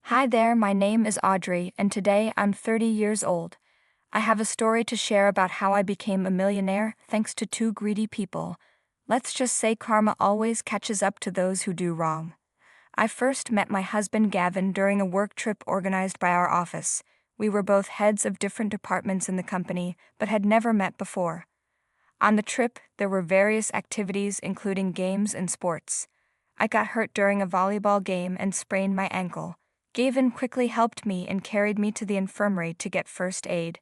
Hi there, my name is Audrey, and today I'm 30 years old. I have a story to share about how I became a millionaire thanks to two greedy people. Let's just say karma always catches up to those who do wrong. I first met my husband Gavin during a work trip organized by our office. We were both heads of different departments in the company, but had never met before. On the trip, there were various activities including games and sports. I got hurt during a volleyball game and sprained my ankle. Gavin quickly helped me and carried me to the infirmary to get first aid.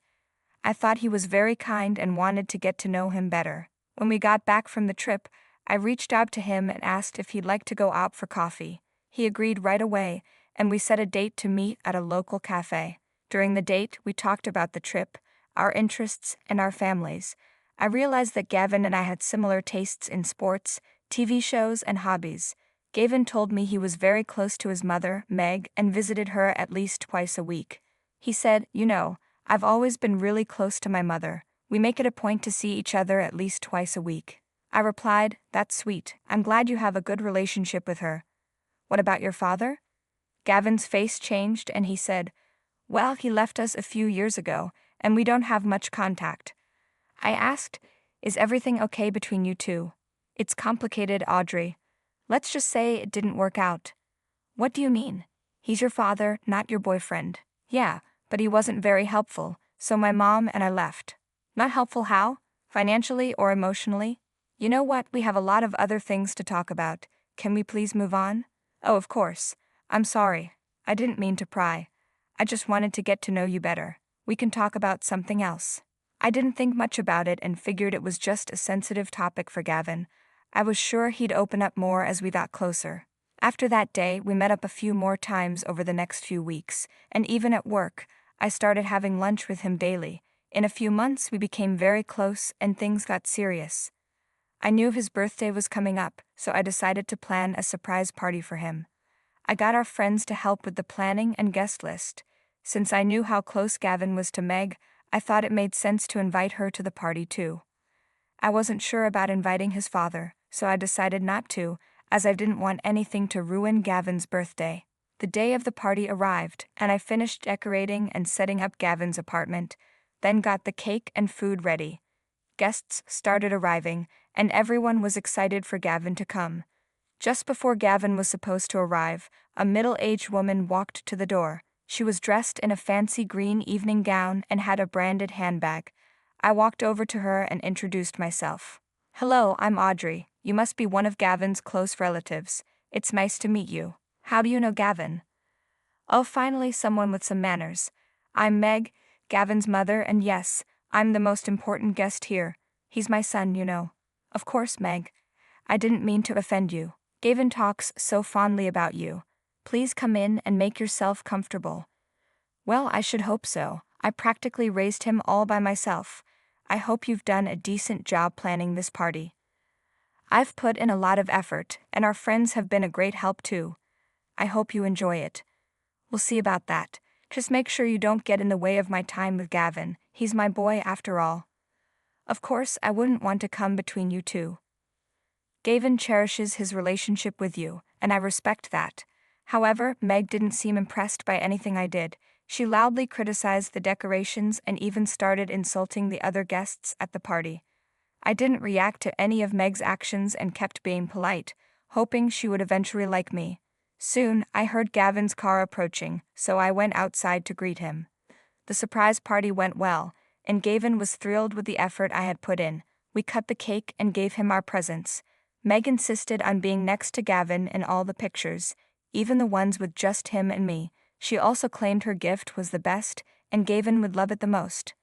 I thought he was very kind and wanted to get to know him better. When we got back from the trip, I reached out to him and asked if he'd like to go out for coffee. He agreed right away, and we set a date to meet at a local cafe. During the date, we talked about the trip, our interests, and our families. I realized that Gavin and I had similar tastes in sports, TV shows, and hobbies. Gavin told me he was very close to his mother, Meg, and visited her at least twice a week. He said, I've always been really close to my mother. We make it a point to see each other at least twice a week. I replied, that's sweet. I'm glad you have a good relationship with her. What about your father? Gavin's face changed and he said, well, he left us a few years ago, and we don't have much contact. I asked, is everything okay between you two? It's complicated, Audrey. Let's just say it didn't work out. What do you mean? He's your father, not your boyfriend. Yeah, but he wasn't very helpful, so my mom and I left. Not helpful how? Financially or emotionally? You know what, we have a lot of other things to talk about. Can we please move on? Oh, of course. I'm sorry. I didn't mean to pry. I just wanted to get to know you better. We can talk about something else. I didn't think much about it and figured it was just a sensitive topic for Gavin. I was sure he'd open up more as we got closer. After that day, we met up a few more times over the next few weeks, and even at work, I started having lunch with him daily. In a few months, we became very close and things got serious. I knew his birthday was coming up, so I decided to plan a surprise party for him. I got our friends to help with the planning and guest list. Since I knew how close Gavin was to Meg, I thought it made sense to invite her to the party too. I wasn't sure about inviting his father, so I decided not to, as I didn't want anything to ruin Gavin's birthday. The day of the party arrived, and I finished decorating and setting up Gavin's apartment, then got the cake and food ready. Guests started arriving, and everyone was excited for Gavin to come. Just before Gavin was supposed to arrive, a middle-aged woman walked to the door. She was dressed in a fancy green evening gown and had a branded handbag. I walked over to her and introduced myself. Hello, I'm Audrey. You must be one of Gavin's close relatives. It's nice to meet you. How do you know Gavin? Oh, finally someone with some manners. I'm Meg, Gavin's mother, and yes, I'm the most important guest here. He's my son. Of course, Meg. I didn't mean to offend you. Gavin talks so fondly about you. Please come in and make yourself comfortable. Well, I should hope so. I practically raised him all by myself. I hope you've done a decent job planning this party. I've put in a lot of effort, and our friends have been a great help too. I hope you enjoy it. We'll see about that. Just make sure you don't get in the way of my time with Gavin. He's my boy after all. Of course, I wouldn't want to come between you two. Gavin cherishes his relationship with you, and I respect that. However, Meg didn't seem impressed by anything I did. She loudly criticized the decorations and even started insulting the other guests at the party. I didn't react to any of Meg's actions and kept being polite, hoping she would eventually like me. Soon, I heard Gavin's car approaching, so I went outside to greet him. The surprise party went well, and Gavin was thrilled with the effort I had put in. We cut the cake and gave him our presents. Meg insisted on being next to Gavin in all the pictures, even the ones with just him and me. She also claimed her gift was the best, and Gavin would love it the most.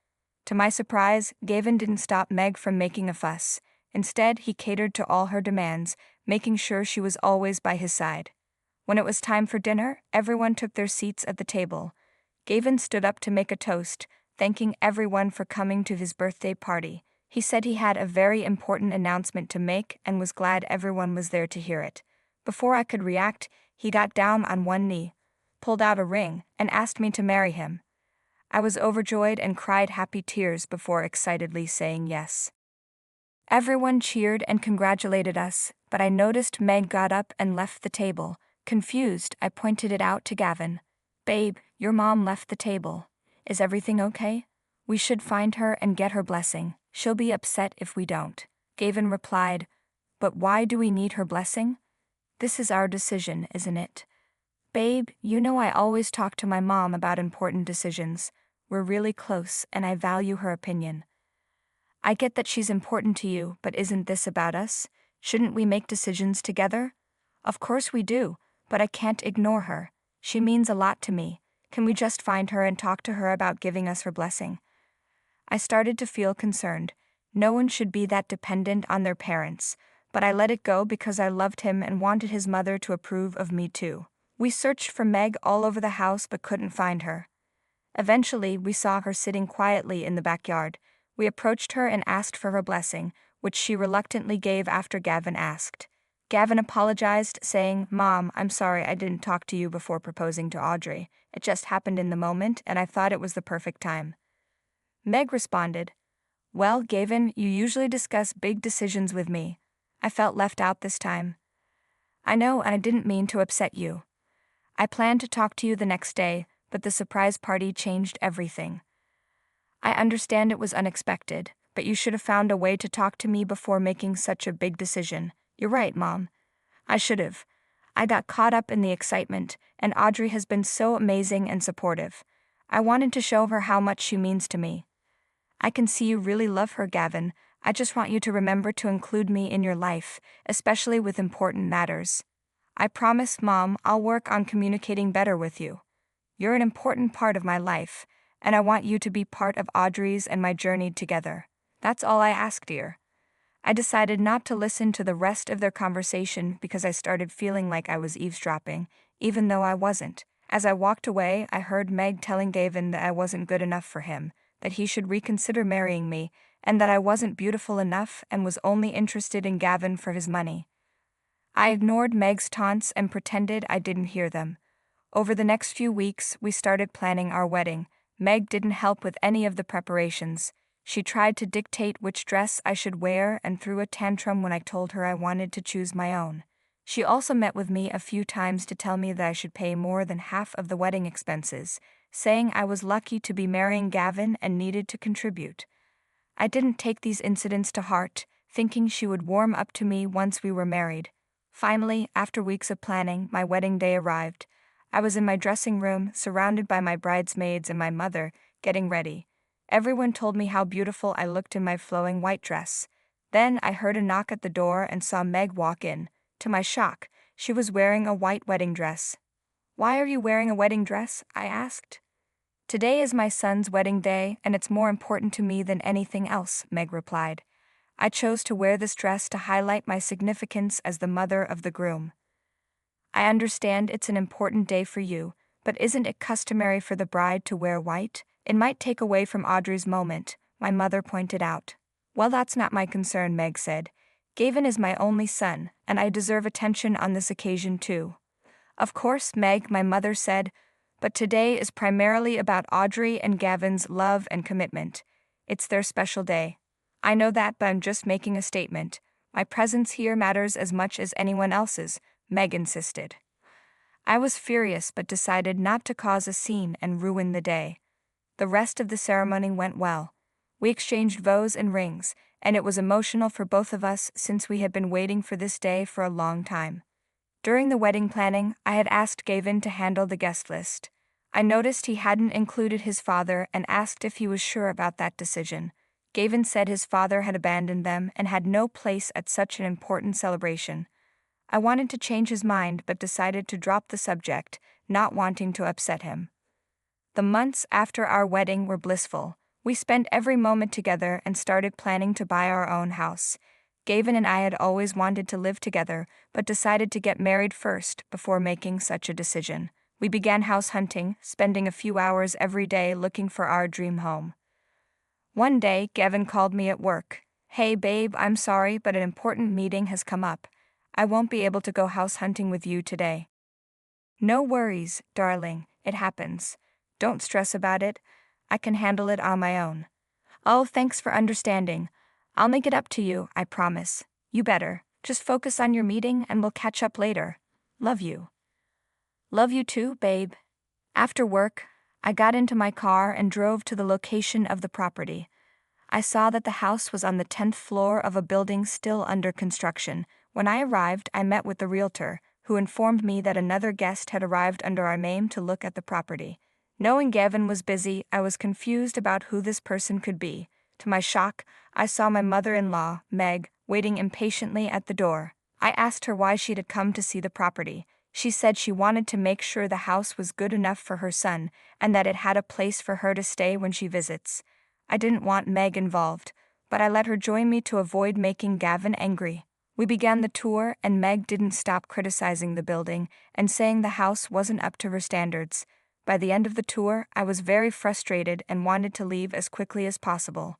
To my surprise, Gavin didn't stop Meg from making a fuss. Instead, he catered to all her demands, making sure she was always by his side. When it was time for dinner, everyone took their seats at the table. Gavin stood up to make a toast, thanking everyone for coming to his birthday party. He said he had a very important announcement to make and was glad everyone was there to hear it. Before I could react, he got down on one knee, pulled out a ring, and asked me to marry him. I was overjoyed and cried happy tears before excitedly saying yes. Everyone cheered and congratulated us, but I noticed Meg got up and left the table. Confused, I pointed it out to Gavin. Babe, your mom left the table. Is everything okay? We should find her and get her blessing. She'll be upset if we don't. Gavin replied, But why do we need her blessing? This is our decision, isn't it? Babe, you know I always talk to my mom about important decisions. We're really close and I value her opinion. I get that she's important to you, but isn't this about us? Shouldn't we make decisions together? Of course we do, but I can't ignore her. She means a lot to me. Can we just find her and talk to her about giving us her blessing? I started to feel concerned. No one should be that dependent on their parents, but I let it go because I loved him and wanted his mother to approve of me too. We searched for Meg all over the house but couldn't find her. Eventually, we saw her sitting quietly in the backyard. We approached her and asked for her blessing, which she reluctantly gave after Gavin asked. Gavin apologized, saying, Mom, I'm sorry I didn't talk to you before proposing to Audrey. It just happened in the moment and I thought it was the perfect time. Meg responded, Well, Gavin, you usually discuss big decisions with me. I felt left out this time. I know, and I didn't mean to upset you. I planned to talk to you the next day, but the surprise party changed everything. I understand it was unexpected, but you should have found a way to talk to me before making such a big decision. You're right, Mom. I should have. I got caught up in the excitement, and Audrey has been so amazing and supportive. I wanted to show her how much she means to me. I can see you really love her, Gavin. I just want you to remember to include me in your life, especially with important matters. I promise, Mom, I'll work on communicating better with you. You're an important part of my life, and I want you to be part of Audrey's and my journey together. That's all I ask, dear. I decided not to listen to the rest of their conversation because I started feeling like I was eavesdropping, even though I wasn't. As I walked away, I heard Meg telling Gavin that I wasn't good enough for him, that he should reconsider marrying me, and that I wasn't beautiful enough and was only interested in Gavin for his money. I ignored Meg's taunts and pretended I didn't hear them. Over the next few weeks, we started planning our wedding. Meg didn't help with any of the preparations. She tried to dictate which dress I should wear and threw a tantrum when I told her I wanted to choose my own. She also met with me a few times to tell me that I should pay more than half of the wedding expenses, saying I was lucky to be marrying Gavin and needed to contribute. I didn't take these incidents to heart, thinking she would warm up to me once we were married. Finally, after weeks of planning, my wedding day arrived. I was in my dressing room, surrounded by my bridesmaids and my mother, getting ready. Everyone told me how beautiful I looked in my flowing white dress. Then I heard a knock at the door and saw Meg walk in. To my shock, she was wearing a white wedding dress. Why are you wearing a wedding dress? I asked. Today is my son's wedding day, and it's more important to me than anything else, Meg replied. I chose to wear this dress to highlight my significance as the mother of the groom. I understand it's an important day for you, but isn't it customary for the bride to wear white? It might take away from Audrey's moment, my mother pointed out. Well, that's not my concern, Meg said. Gavin is my only son, and I deserve attention on this occasion too. Of course, Meg, my mother said, but today is primarily about Audrey and Gavin's love and commitment. It's their special day. I know that, but I'm just making a statement. My presence here matters as much as anyone else's, Meg insisted. I was furious but decided not to cause a scene and ruin the day. The rest of the ceremony went well. We exchanged vows and rings, and it was emotional for both of us since we had been waiting for this day for a long time. During the wedding planning, I had asked Gavin to handle the guest list. I noticed he hadn't included his father and asked if he was sure about that decision. Gavin said his father had abandoned them and had no place at such an important celebration. I wanted to change his mind but decided to drop the subject, not wanting to upset him. The months after our wedding were blissful. We spent every moment together and started planning to buy our own house. Gavin and I had always wanted to live together, but decided to get married first before making such a decision. We began house hunting, spending a few hours every day looking for our dream home. One day, Gavin called me at work. Hey babe, I'm sorry, but an important meeting has come up. I won't be able to go house hunting with you today. No worries, darling, it happens. Don't stress about it. I can handle it on my own. Oh, thanks for understanding. I'll make it up to you, I promise. You better. Just focus on your meeting and we'll catch up later. Love you. Love you too, babe. After work, I got into my car and drove to the location of the property. I saw that the house was on the 10th floor of a building still under construction. When I arrived, I met with the realtor, who informed me that another guest had arrived under our name to look at the property. Knowing Gavin was busy, I was confused about who this person could be. To my shock, I saw my mother-in-law, Meg, waiting impatiently at the door. I asked her why she had come to see the property. She said she wanted to make sure the house was good enough for her son and that it had a place for her to stay when she visits. I didn't want Meg involved, but I let her join me to avoid making Gavin angry. We began the tour, and Meg didn't stop criticizing the building and saying the house wasn't up to her standards. By the end of the tour, I was very frustrated and wanted to leave as quickly as possible.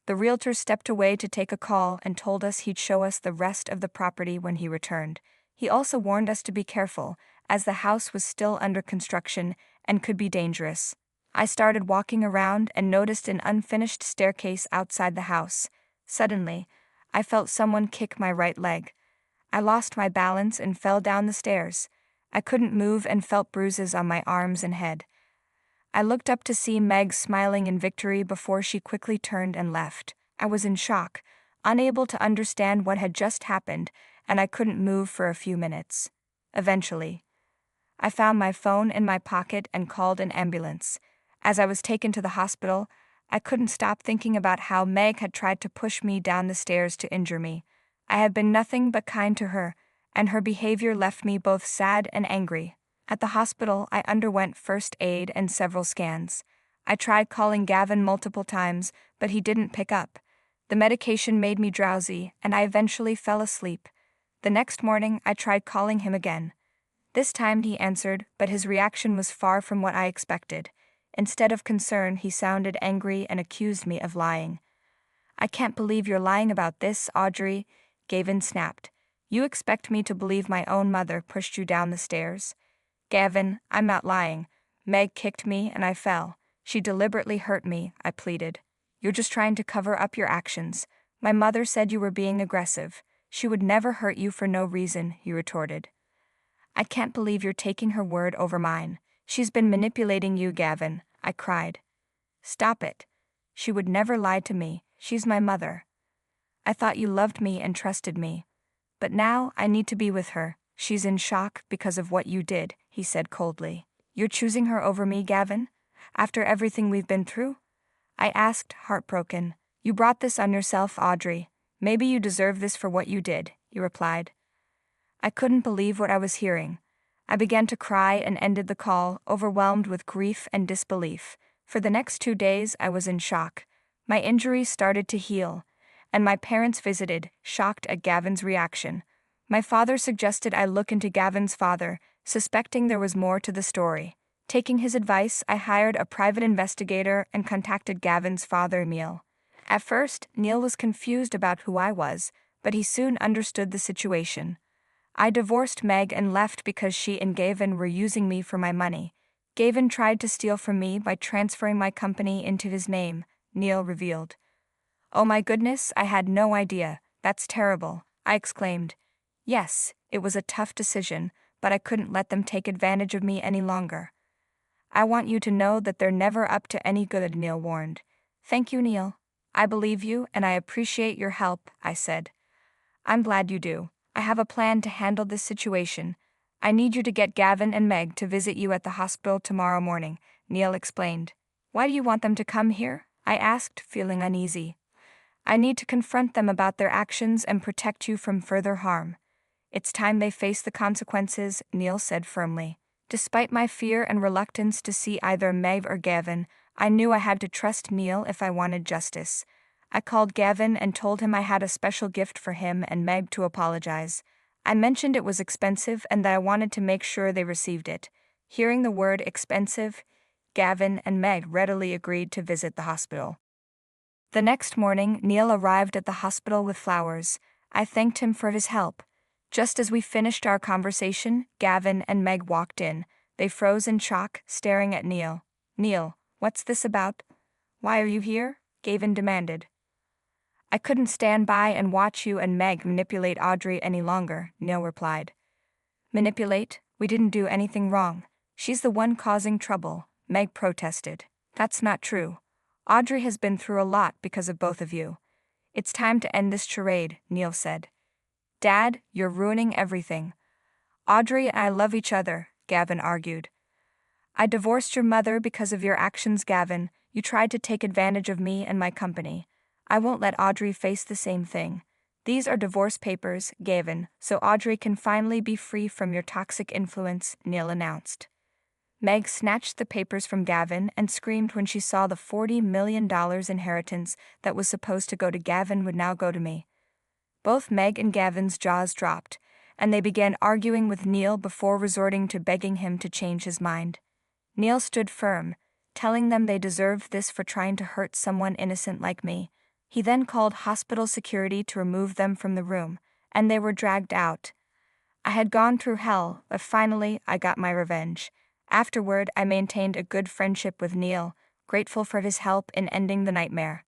The realtor stepped away to take a call and told us he'd show us the rest of the property when he returned. He also warned us to be careful, as the house was still under construction and could be dangerous. I started walking around and noticed an unfinished staircase outside the house. Suddenly, I felt someone kick my right leg. I lost my balance and fell down the stairs. I couldn't move and felt bruises on my arms and head. I looked up to see Meg smiling in victory before she quickly turned and left. I was in shock, unable to understand what had just happened, and I couldn't move for a few minutes. Eventually, I found my phone in my pocket and called an ambulance. As I was taken to the hospital, I couldn't stop thinking about how Meg had tried to push me down the stairs to injure me. I had been nothing but kind to her, and her behavior left me both sad and angry. At the hospital, I underwent first aid and several scans. I tried calling Gavin multiple times, but he didn't pick up. The medication made me drowsy, and I eventually fell asleep. The next morning, I tried calling him again. This time he answered, but his reaction was far from what I expected. Instead of concern, he sounded angry and accused me of lying. "I can't believe you're lying about this, Audrey," Gavin snapped. "You expect me to believe my own mother pushed you down the stairs?" "Gavin, I'm not lying. Meg kicked me and I fell. She deliberately hurt me," I pleaded. "You're just trying to cover up your actions. My mother said you were being aggressive. She would never hurt you for no reason," he retorted. "I can't believe you're taking her word over mine. She's been manipulating you, Gavin," I cried. "Stop it. She would never lie to me. She's my mother. I thought you loved me and trusted me. But now I need to be with her. She's in shock because of what you did," he said coldly. "You're choosing her over me, Gavin? After everything we've been through?" I asked, heartbroken. "You brought this on yourself, Audrey. Maybe you deserve this for what you did," he replied. I couldn't believe what I was hearing. I began to cry and ended the call, overwhelmed with grief and disbelief. For the next 2 days, I was in shock. My injuries started to heal, and my parents visited, shocked at Gavin's reaction. My father suggested I look into Gavin's father, suspecting there was more to the story. Taking his advice, I hired a private investigator and contacted Gavin's father, Neil. At first, Neil was confused about who I was, but he soon understood the situation. I divorced Meg and left because she and Gavin were using me for my money. Gavin tried to steal from me by transferring my company into his name, Neil revealed. "Oh my goodness, I had no idea. That's terrible," I exclaimed. "Yes, it was a tough decision, but I couldn't let them take advantage of me any longer." "I want you to know that they're never up to any good," Neil warned. "Thank you, Neil. I believe you and I appreciate your help," I said. "I'm glad you do. I have a plan to handle this situation. I need you to get Gavin and Meg to visit you at the hospital tomorrow morning," Neil explained. "Why do you want them to come here?" I asked, feeling uneasy. "I need to confront them about their actions and protect you from further harm." "It's time they face the consequences," Neil said firmly. Despite my fear and reluctance to see either Meg or Gavin, I knew I had to trust Neil if I wanted justice. I called Gavin and told him I had a special gift for him and Meg to apologize. I mentioned it was expensive and that I wanted to make sure they received it. Hearing the word expensive, Gavin and Meg readily agreed to visit the hospital. The next morning, Neil arrived at the hospital with flowers. I thanked him for his help. Just as we finished our conversation, Gavin and Meg walked in. They froze in shock, staring at Neil. "Neil, what's this about? Why are you here?" Gavin demanded. "I couldn't stand by and watch you and Meg manipulate Audrey any longer," Neil replied. "Manipulate? We didn't do anything wrong. She's the one causing trouble, Meg protested. That's not true. Audrey has been through a lot because of both of you. It's time to end this charade, Neil said. Dad, you're ruining everything. Audrey and I love each other, Gavin argued. I divorced your mother because of your actions, Gavin. You tried to take advantage of me and my company. I won't let Audrey face the same thing. These are divorce papers, Gavin, so Audrey can finally be free from your toxic influence, Neil announced. Meg snatched the papers from Gavin and screamed when she saw the $40 million inheritance that was supposed to go to Gavin would now go to me. Both Meg and Gavin's jaws dropped, and they began arguing with Neil before resorting to begging him to change his mind. Neil stood firm, telling them they deserved this for trying to hurt someone innocent like me. He then called hospital security to remove them from the room, and they were dragged out. I had gone through hell, but finally I got my revenge. Afterward, I maintained a good friendship with Neil, grateful for his help in ending the nightmare.